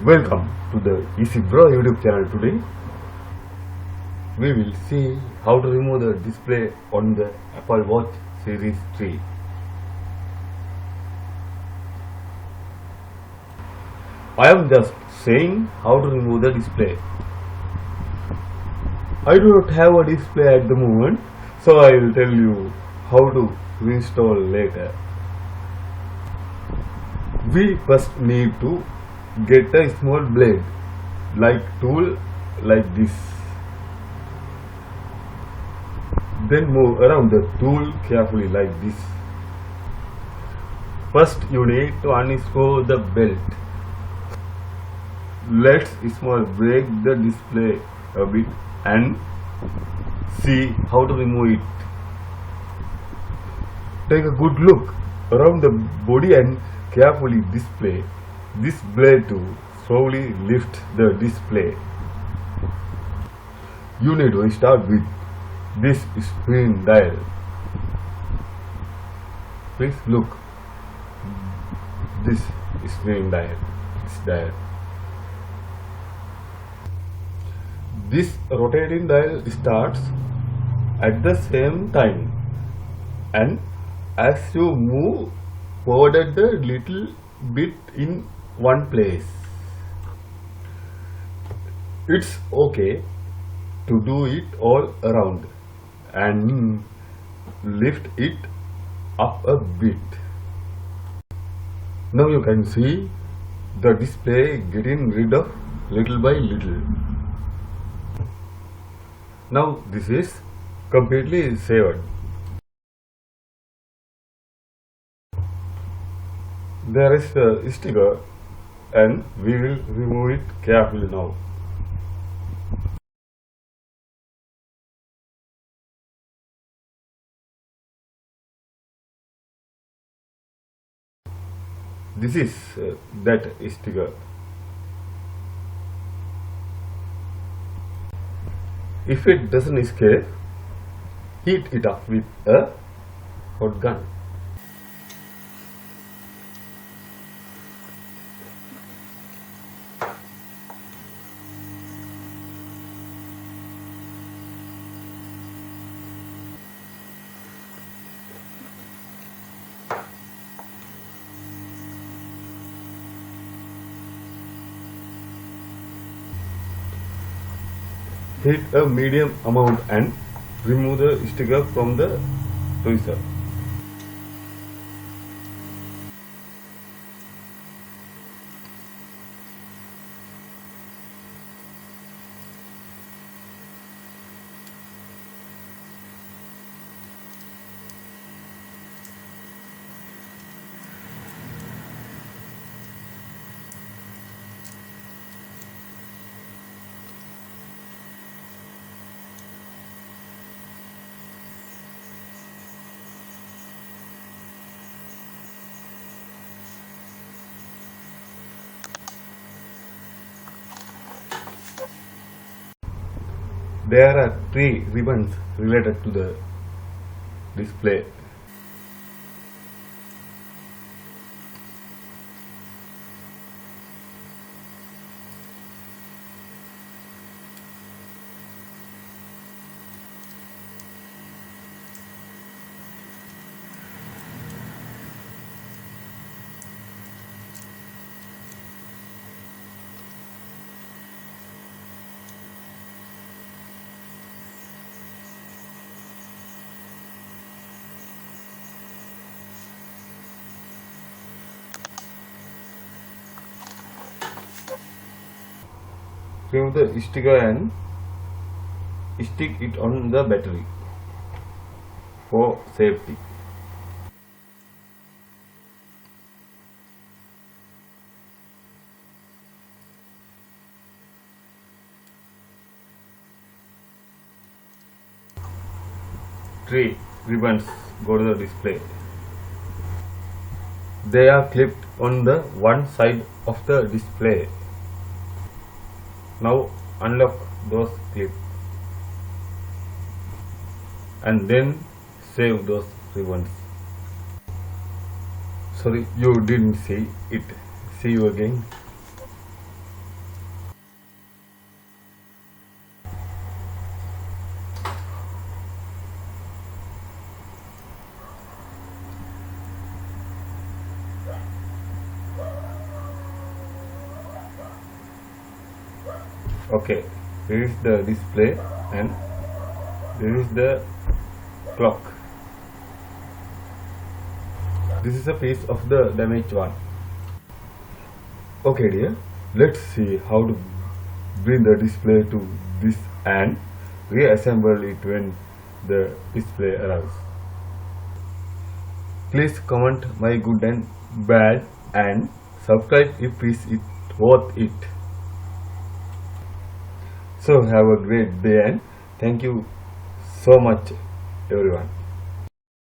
Welcome to the Easy Bro YouTube channel. Today we will see how to remove the display on the Apple Watch Series 3. I am just saying how to remove the display. I do not have a display at the moment, so I will tell you how to install later. We first need to get a small blade like tool like this. Then move around the tool carefully like this. First you need to unscrew the belt. Let's small break the display a bit and see how to remove it. Take a good look around the body and carefully display this blade to slowly lift the display. You need to start with this spin dial. Please look this spin dial. This rotating dial starts at the same time, and as you move forward a little bit in one place, it's okay to do it all around and lift it up a bit. Now you can see the display getting rid of little by little. Now this is completely saved. There is a sticker and we will remove it carefully now. This is that sticker. If it doesn't escape, heat it up with a hot gun. Heat a medium amount and remove the sticker from the tweezer. There are 3 ribbons related to the display. Remove the sticker and stick it on the battery for safety. Three ribbons go to the display. They are clipped on the one side of the display. Now unlock those clips and then save those ribbons. Sorry, you didn't see it. See you again. Okay, here is the display and there is the clock. This is a piece of the damaged one. Okay dear, let's see how to bring the display to this and reassemble it when the display arrives. Please comment my good and bad and subscribe if it worth it. So have a great day and thank you so much everyone.